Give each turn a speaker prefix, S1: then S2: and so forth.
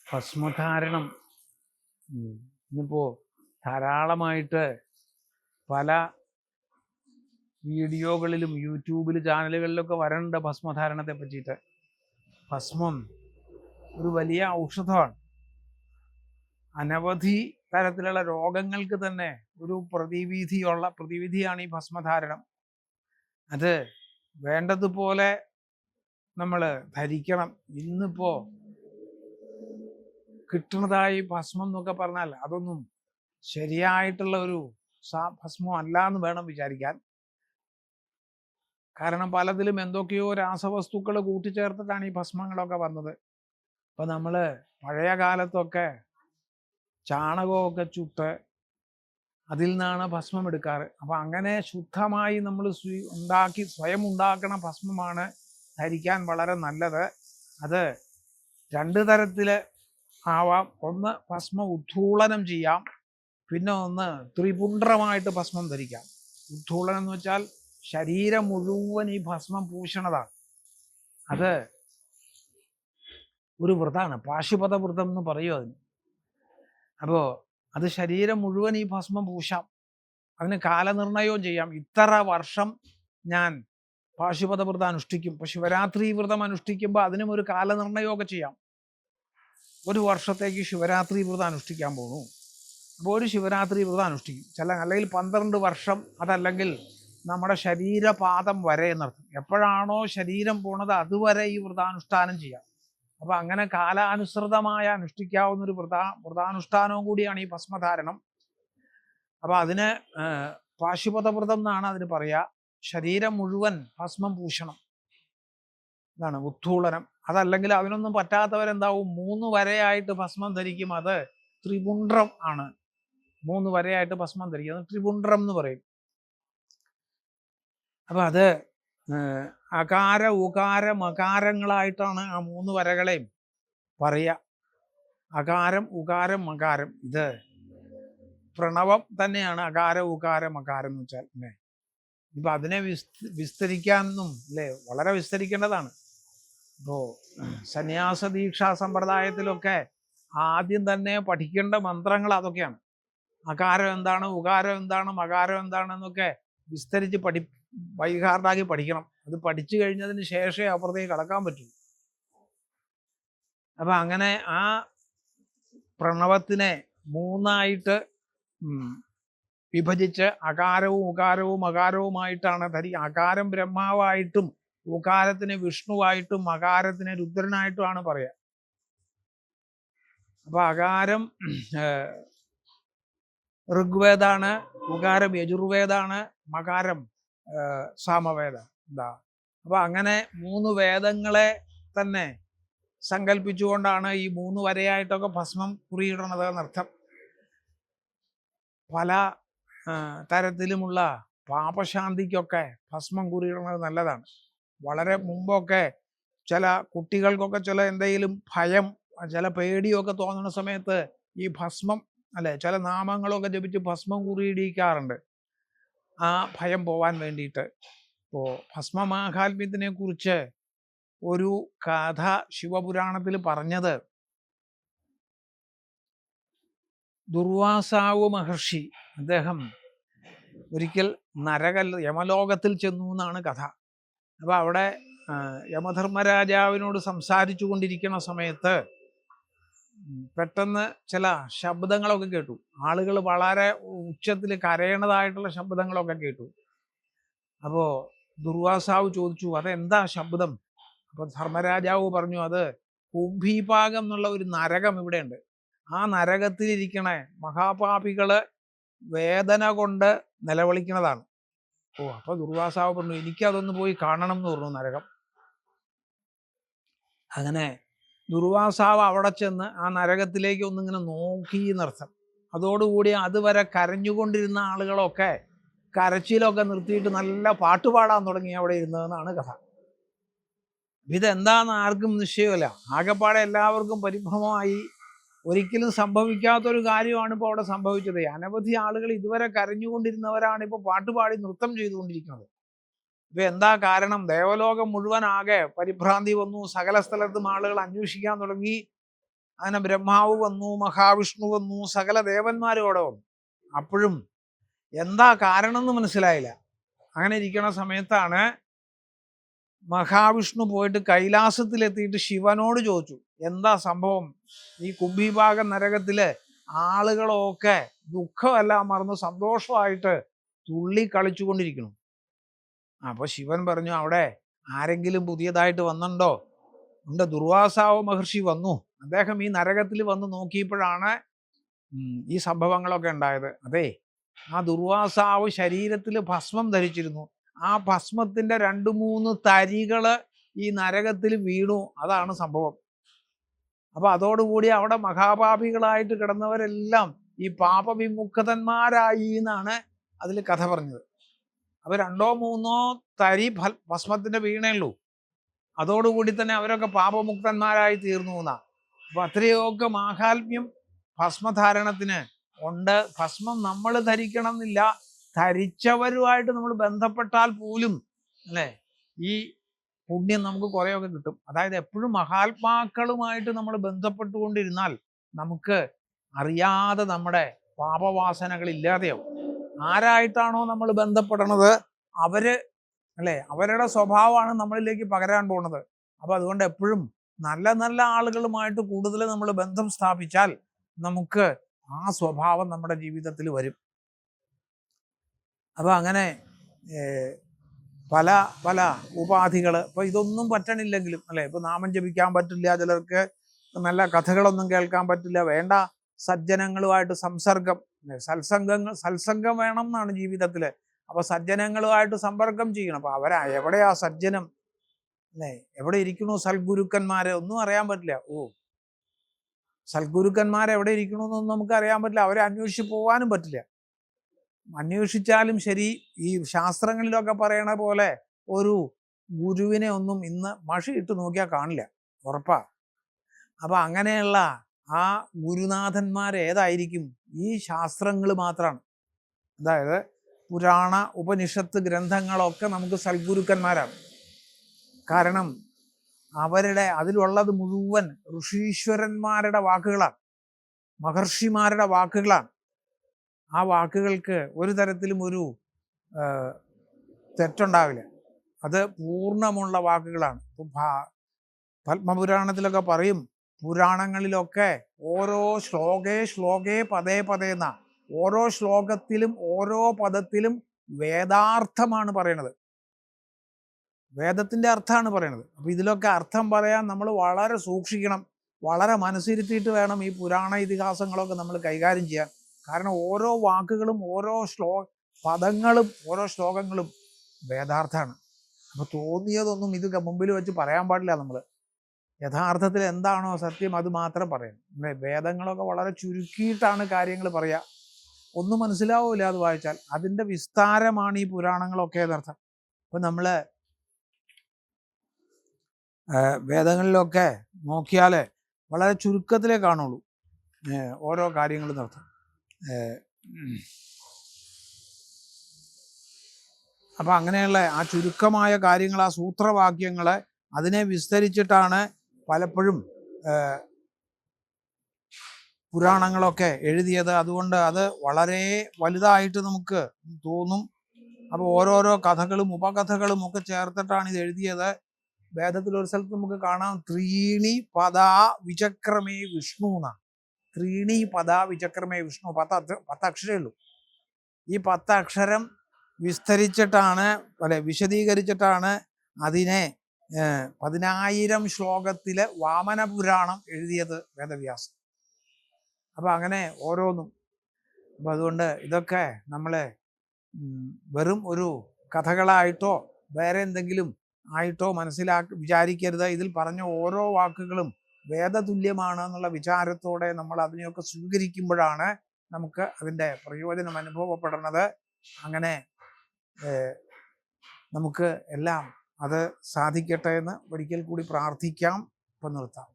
S1: ഭസ്മധാരണം ഇന്നിപ്പോൾ ധാരാളമായിട്ട് പല വീഡിയോകളിലും യൂട്യൂബിൽ ചാനലുകളിലൊക്കെ വരണ്ട ഭസ്മധാരണത്തെ പറ്റിയിട്ട്. ഭസ്മം ഒരു വലിയ ഔഷധമാണ്. അനവധി തരത്തിലുള്ള രോഗങ്ങൾക്ക് തന്നെ ഒരു പ്രതിവിധിയാണ് ഈ ഭസ്മധാരണം. അത് വേണ്ടതുപോലെ നമ്മൾ ധരിക്കണം. ഇന്നിപ്പോൾ കിട്ടുന്നതായി ഭസ്മം എന്നൊക്കെ പറഞ്ഞാൽ അതൊന്നും ശരിയായിട്ടുള്ള ഒരു ഭസ്മം അല്ല എന്ന് വേണം വിചാരിക്കാൻ. കാരണം പലതിലും എന്തൊക്കെയോ രാസവസ്തുക്കൾ കൂട്ടിച്ചേർത്തിട്ടാണ് ഈ ഭസ്മങ്ങളൊക്കെ വന്നത്. ഇപ്പം നമ്മൾ പഴയ കാലത്തൊക്കെ ചാണകമൊക്കെ ചുട്ട് അതിൽ നിന്നാണ് ഭസ്മം എടുക്കാറ്. അപ്പം അങ്ങനെ ശുദ്ധമായി നമ്മൾ സ്വയം ഉണ്ടാക്കണ ഭസ്മമാണ് ധരിക്കാൻ വളരെ നല്ലത്. അത് രണ്ട് തരത്തിൽ ആവാം. ഒന്ന് ഭസ്മം ഉദ്ധൂളനം ചെയ്യാം, പിന്നെ ഒന്ന് ത്രിപുണ്ഡ്രമായിട്ട് ഭസ്മം ധരിക്കാം. ഉദ്ധൂളനം എന്ന് വെച്ചാൽ ശരീരം മുഴുവൻ ഈ ഭസ്മം പൂശണതാണ്. അത് ഒരു വ്രതമാണ്, പാശുപത വ്രതം എന്ന് പറയും അതിന്. അപ്പോൾ അത് ശരീരം മുഴുവൻ ഈ ഭസ്മം പൂശാം. അതിന് കാലനിർണയവും ചെയ്യാം. ഇത്ര വർഷം ഞാൻ പാശുപത വ്രതം അനുഷ്ഠിക്കും. ഇപ്പോൾ ശിവരാത്രി വ്രതം അനുഷ്ഠിക്കുമ്പോൾ അതിനും ഒരു കാലനിർണയമൊക്കെ ചെയ്യാം. ഒരു വർഷത്തേക്ക് ശിവരാത്രി വ്രതം അനുഷ്ഠിക്കാൻ പോകുന്നു. അപ്പോൾ ഒരു ശിവരാത്രി വ്രതം അനുഷ്ഠിക്കും. അല്ലെങ്കിൽ 12 വർഷം, അതല്ലെങ്കിൽ നമ്മുടെ ശരീരപാദം വരെ എന്നർത്ഥം. എപ്പോഴാണോ ശരീരം പോണത് അതുവരെ ഈ വ്രതാനുഷ്ഠാനം ചെയ്യാം. അപ്പോൾ അങ്ങനെ കാലാനുസൃതമായ അനുഷ്ഠിക്കാവുന്നൊരു വ്രതാനുഷ്ഠാനവും കൂടിയാണ് ഈ ഭസ്മധാരണം. അപ്പോൾ അതിന് പാശുപത വ്രതം എന്നാണ് അതിന് പറയുക. ശരീരം മുഴുവൻ ഭസ്മം പൂശണം, ഇതാണ് ഉദ്ധൂളനം. അതല്ലെങ്കിൽ അതിനൊന്നും പറ്റാത്തവരെന്താവും, 3 വരയായിട്ട് ഭസ്മം ധരിക്കും. അത് ത്രിപുണ്ഡ്രം ആണ്. 3 വരയായിട്ട് ഭസ്മം ധരിക്കും, അത് ത്രിപുണ്ഡ്രം എന്ന് പറയും. അപ്പം അത് അകാര ഉകാര മകാരങ്ങളായിട്ടാണ് ആ 3 വരകളെയും പറയുക. അകാരം ഉകാരം മകാരം, ഇത് പ്രണവം തന്നെയാണ്. അകാര ഉകാര മകാരം എന്ന് വെച്ചാൽ അല്ലേ. ഇപ്പം അതിനെ വിസ്തരിക്കാനൊന്നും അല്ലേ, വളരെ വിസ്തരിക്കേണ്ടതാണ്. ഇപ്പോൾ സന്യാസ ദീക്ഷാ സമ്പ്രദായത്തിലൊക്കെ ആദ്യം തന്നെ പഠിക്കേണ്ട മന്ത്രങ്ങൾ അതൊക്കെയാണ്. അകാരം എന്താണ്, ഉകാരം എന്താണ്, മകാരം എന്താണെന്നൊക്കെ വിസ്തരിച്ച് ബൈഹാർട്ടാക്കി പഠിക്കണം. അത് പഠിച്ചു കഴിഞ്ഞതിന് ശേഷമേ അപ്പുറത്തേക്ക് കടക്കാൻ പറ്റൂ. അപ്പം അങ്ങനെ ആ പ്രണവത്തിനെ 3ആയിട്ട് വിഭജിച്ച് അകാരവും ഉകാരവും മകാരവുമായിട്ടാണ് അകാരം ബ്രഹ്മാവായിട്ടും ഉകാരത്തിന് വിഷ്ണുവായിട്ടും മകാരത്തിന് രുദ്രനായിട്ടുമാണ് പറയുക. അപ്പൊ അകാരം ഋഗ്വേദാണ്, ഉകാരം യജുർവേദാണ്, മകാരം സാമവേദ. അപ്പൊ അങ്ങനെ 3 വേദങ്ങളെ തന്നെ സങ്കല്പിച്ചുകൊണ്ടാണ് ഈ 3 വരയായിട്ടൊക്കെ ഭസ്മം കുറിയിടണത് എന്നർത്ഥം. പല തരത്തിലുമുള്ള പാപശാന്തിക്കൊക്കെ ഭസ്മം കുറിയിടുന്നത് നല്ലതാണ്. വളരെ മുമ്പൊക്കെ ചില കുട്ടികൾക്കൊക്കെ ചില എന്തെങ്കിലും ഭയം, ചില പേടിയൊക്കെ തോന്നുന്ന സമയത്ത് ഈ ഭസ്മം അല്ലെ ചില നാമങ്ങളൊക്കെ ജപിച്ച് ഭസ്മം കുറിയിടിക്കാറുണ്ട്, ആ ഭയം പോവാൻ വേണ്ടിയിട്ട്. ഇപ്പോൾ ഭസ്മമാഹാത്മ്യത്തിനെ കുറിച്ച് ഒരു കഥ ശിവപുരാണത്തിൽ പറഞ്ഞത്, ദുർവാസാവ് മഹർഷി അദ്ദേഹം ഒരിക്കൽ യമലോകത്തിൽ ചെന്നു എന്നാണ് കഥ. അപ്പോൾ അവിടെ യമധർമ്മരാജാവിനോട് സംസാരിച്ചു കൊണ്ടിരിക്കുന്ന സമയത്ത് പെട്ടെന്ന് ചില ശബ്ദങ്ങളൊക്കെ കേട്ടു. ആളുകൾ വളരെ ഉച്ചത്തിൽ കരയണതായിട്ടുള്ള ശബ്ദങ്ങളൊക്കെ കേട്ടു. അപ്പോൾ ദുർവാസാവ് ചോദിച്ചു, അതെന്താ ശബ്ദം? അപ്പോൾ ധർമ്മരാജാവ് പറഞ്ഞു, അത് കുംഭീപാകം എന്നുള്ള ഒരു നരകം ഇവിടെയുണ്ട്. ആ നരകത്തിലിരിക്കണേ മഹാപാപികള് വേദന കൊണ്ട് നിലവിളിക്കുന്നതാണ്. അപ്പോൾ ദുർവാസാവ് പറഞ്ഞു, എനിക്കതൊന്ന് പോയി കാണണം എന്ന് പറഞ്ഞു നരകം. അങ്ങനെ ദുർവാസാവ് അവിടെ ചെന്ന് ആ നരകത്തിലേക്ക് ഒന്നിങ്ങനെ നോക്കി എന്നർത്ഥം. അതോടുകൂടി അതുവരെ കരഞ്ഞുകൊണ്ടിരുന്ന ആളുകളൊക്കെ കരച്ചിലൊക്കെ നിർത്തിയിട്ട് നല്ല പാട്ട് പാടാൻ തുടങ്ങി അവിടെ ഇരുന്നതെന്നാണ് കഥ. ഇതെന്താന്ന് ആർക്കും നിശ്ചയമല്ല. ആകെപ്പാടെ എല്ലാവർക്കും പരിഭ്രമമായി. ഒരിക്കലും സംഭവിക്കാത്തൊരു കാര്യമാണ് ഇപ്പോൾ അവിടെ സംഭവിച്ചത്. അനവധി ആളുകൾ ഇതുവരെ കരഞ്ഞുകൊണ്ടിരുന്നവരാണ് ഇപ്പോൾ പാട്ടുപാടി നൃത്തം ചെയ്തുകൊണ്ടിരിക്കുന്നത്. ഇപ്പൊ എന്താ കാരണം? ദേവലോകം മുഴുവൻ ആകെ പരിഭ്രാന്തി വന്നു. സകല സ്ഥലത്തും ആളുകൾ അന്വേഷിക്കാൻ തുടങ്ങി. അങ്ങനെ ബ്രഹ്മാവ് വന്നു, മഹാവിഷ്ണു വന്നു, സകല ദേവന്മാരും അവിടെ വന്നു. അപ്പോഴും എന്താ കാരണം എന്ന് മനസ്സിലായില്ല. അങ്ങനെ ഇരിക്കുന്ന സമയത്താണ് മഹാവിഷ്ണു പോയിട്ട് കൈലാസത്തിലെത്തിയിട്ട് ശിവനോട് ചോദിച്ചു, എന്താ സംഭവം? ഈ കുംഭീഭാഗം നരകത്തില് ആളുകളൊക്കെ ദുഃഖമെല്ലാം മറന്ന് സന്തോഷമായിട്ട് തുള്ളി കളിച്ചുകൊണ്ടിരിക്കുന്നു. അപ്പൊ ശിവൻ പറഞ്ഞു, അവിടെ ആരെങ്കിലും പുതിയതായിട്ട് വന്നിട്ടുണ്ടോ? ഉണ്ട്, ദുർവാസാവ് മഹർഷി വന്നു. അദ്ദേഹം ഈ നരകത്തിൽ വന്ന് നോക്കിയപ്പോഴാണ് ഈ സംഭവങ്ങളൊക്കെ ഉണ്ടായത്. അതെ, ആ ദുർവാസാവ് ശരീരത്തിൽ ഭസ്മം ധരിച്ചിരുന്നു. ആ ഭസ്മത്തിന്റെ 2-3 തരികള് ഈ നരകത്തിൽ വീണു. അതാണ് സംഭവം. അപ്പൊ അതോടുകൂടി അവിടെ മഹാപാപികളായിട്ട് കിടന്നവരെല്ലാം ഈ പാപവിമുക്തന്മാരായി എന്നാണ് അതിൽ കഥ പറഞ്ഞത്. അപ്പൊ 2-3 തരി ഭസ്മത്തിന്റെ വീണേയുള്ളൂ. അതോടുകൂടി തന്നെ അവരൊക്കെ പാപമുക്തന്മാരായി തീർന്നു എന്നാ. അപ്പൊ അത്രയൊക്കെ മാഹാത്മ്യം ഭസ്മധാരണത്തിന് ഉണ്ട്. ഭസ്മം നമ്മൾ ധരിക്കണം എന്നില്ല, ധരിച്ചവരുമായിട്ട് നമ്മൾ ബന്ധപ്പെട്ടാൽ പോലും അല്ലേ ഈ പുണ്യം നമുക്ക് കുറേയൊക്കെ കിട്ടും. അതായത് എപ്പോഴും മഹാത്മാക്കളുമായിട്ട് നമ്മൾ ബന്ധപ്പെട്ടുകൊണ്ടിരുന്നാൽ നമുക്ക് അറിയാതെ നമ്മുടെ പാപവാസനകൾ ഇല്ലാതെയാവും. ആരായിട്ടാണോ നമ്മൾ ബന്ധപ്പെടണത് അവര് അല്ലേ, അവരുടെ സ്വഭാവമാണ് നമ്മളിലേക്ക് പകരാൻ പോകുന്നത്. അപ്പൊ അതുകൊണ്ട് എപ്പോഴും നല്ല നല്ല ആളുകളുമായിട്ട് കൂടുതൽ നമ്മൾ ബന്ധം സ്ഥാപിച്ചാൽ നമുക്ക് ആ സ്വഭാവം നമ്മുടെ ജീവിതത്തിൽ വരും. അപ്പൊ അങ്ങനെ പല പല ഉപാധികൾ, ഇപ്പൊ ഇതൊന്നും പറ്റണില്ലെങ്കിലും അല്ലെ, ഇപ്പൊ നാമം ജപിക്കാൻ പറ്റില്ല, ചിലർക്ക് നല്ല കഥകളൊന്നും കേൾക്കാൻ പറ്റില്ല, വേണ്ട സജ്ജനങ്ങളുമായിട്ട് സംസർഗം, സത്സംഗം വേണം എന്നാണ് ജീവിതത്തില്. അപ്പൊ സജ്ജനങ്ങളുമായിട്ട് സമ്പർക്കം ചെയ്യണം. അപ്പൊ എവിടെയാ സജ്ജനം അല്ലെ, എവിടെ ഇരിക്കണു സൽഗുരുക്കന്മാരെ ഒന്നും അറിയാൻ പറ്റില്ല. സൽഗുരുക്കന്മാരെ എവിടെ ഇരിക്കണമെന്നൊന്നും നമുക്ക് അറിയാൻ പറ്റില്ല. അവരെ അന്വേഷിച്ച് പോകാനും പറ്റില്ല. അന്വേഷിച്ചാലും ശരി, ഈ ശാസ്ത്രങ്ങളിലൊക്കെ പറയണ പോലെ ഒരു ഗുരുവിനെ ഒന്നും ഇന്ന് മഷി ഇട്ട് നോക്കിയാൽ കാണില്ല, ഉറപ്പാ. അപ്പൊ അങ്ങനെയുള്ള ആ ഗുരുനാഥന്മാരേതായിരിക്കും? ഈ ശാസ്ത്രങ്ങൾ മാത്രമാണ്. അതായത് പുരാണ ഉപനിഷത്ത് ഗ്രന്ഥങ്ങളൊക്കെ നമുക്ക് സൽഗുരുക്കന്മാരാണ്. കാരണം അതിലുള്ളത് മുഴുവൻ ഋഷീശ്വരന്മാരുടെ വാക്കുകളാണ്, മഹർഷിമാരുടെ വാക്കുകളാണ്. ആ വാക്കുകൾക്ക് ഒരു തരത്തിലും ഒരു തെറ്റുണ്ടാവില്ല. അത് പൂർണ്ണമുള്ള വാക്കുകളാണ്. പത്മപുരാണത്തിലൊക്കെ പറയും, പുരാണങ്ങളിലൊക്കെ ഓരോ ശ്ലോകേ പദേ എന്നാ. ഓരോ ശ്ലോകത്തിലും ഓരോ പദത്തിലും വേദാർത്ഥമാണ് പറയണത്, വേദത്തിന്റെ അർത്ഥമാണ് പറയണത്. അപ്പൊ ഇതിലൊക്കെ അർത്ഥം പറയാൻ നമ്മൾ വളരെ സൂക്ഷിക്കണം, വളരെ മനസ്സിരുത്തിയിട്ട് വേണം ഈ പുരാണ ഇതിഹാസങ്ങളൊക്കെ നമ്മൾ കൈകാര്യം ചെയ്യാൻ. കാരണം ഓരോ വാക്കുകളും ഓരോ പദങ്ങളും ഓരോ ശ്ലോകങ്ങളും വേദാർത്ഥമാണ്. അപ്പൊ തോന്നിയതൊന്നും ഇത് മുമ്പിൽ വെച്ച് പറയാൻ പാടില്ല. നമ്മൾ യഥാർത്ഥത്തിൽ എന്താണോ സത്യം അത് മാത്രം പറയണം. വേദങ്ങളൊക്കെ വളരെ ചുരുക്കിയിട്ടാണ് കാര്യങ്ങൾ പറയുക. ഒന്നും മനസ്സിലാവില്ല അത് വായിച്ചാൽ. അതിൻ്റെ വിസ്താരമാണ് ഈ പുരാണങ്ങളൊക്കെ എന്നർത്ഥം. ഇപ്പൊ നമ്മള് വേദങ്ങളിലൊക്കെ നോക്കിയാൽ വളരെ ചുരുക്കത്തിലേ കാണുള്ളൂ ഓരോ കാര്യങ്ങളും നടത്തും. അപ്പൊ അങ്ങനെയുള്ള ആ ചുരുക്കമായ കാര്യങ്ങൾ, ആ സൂത്രവാക്യങ്ങളെ അതിനെ വിസ്തരിച്ചിട്ടാണ് പലപ്പോഴും പുരാണങ്ങളൊക്കെ എഴുതിയത്. അതുകൊണ്ട് അത് വളരെ വലുതായിട്ട് നമുക്ക് തോന്നും. അപ്പോൾ ഓരോരോ കഥകളും ഉപകഥകളും ഒക്കെ ചേർത്തിട്ടാണ് ഇത് എഴുതിയത്. വേദത്തിൽ ഒരു സ്ഥലത്ത് നമുക്ക് കാണാം, 3 പദാ വിചക്രമേ വിഷ്ണു എന്നാണ്. 3 പദാ വിചക്രമേ വിഷ്ണു. 10 അക്ഷരമേ ഉള്ളൂ. ഈ 10 അക്ഷരം വിസ്തരിച്ചിട്ടാണ് വിശദീകരിച്ചിട്ടാണ് അതിനെ 10,000 ശ്ലോകത്തില് വാമന പുരാണം എഴുതിയത് വേദവ്യാസൻ. അപ്പൊ അങ്ങനെ ഓരോന്നും. അപ്പൊ അതുകൊണ്ട് ഇതൊക്കെ നമ്മളെ വെറും ഒരു കഥകളായിട്ടോ വേറെ എന്തെങ്കിലും ആയിട്ടോ വിചാരിക്കരുത്. ഇതിൽ പറഞ്ഞ ഓരോ വാക്കുകളും വേദതുല്യമാണ് എന്നുള്ള വിചാരത്തോടെ നമ്മൾ അതിനെയൊക്കെ സ്വീകരിക്കുമ്പോഴാണ് നമുക്ക് അതിൻ്റെ പ്രയോജനം അനുഭവപ്പെടുന്നത്. അങ്ങനെ നമുക്ക് എല്ലാം അത് സാധിക്കട്ടെ എന്ന് ഒരിക്കൽ കൂടി പ്രാർത്ഥിക്കാം. ഇപ്പം നിർത്താം.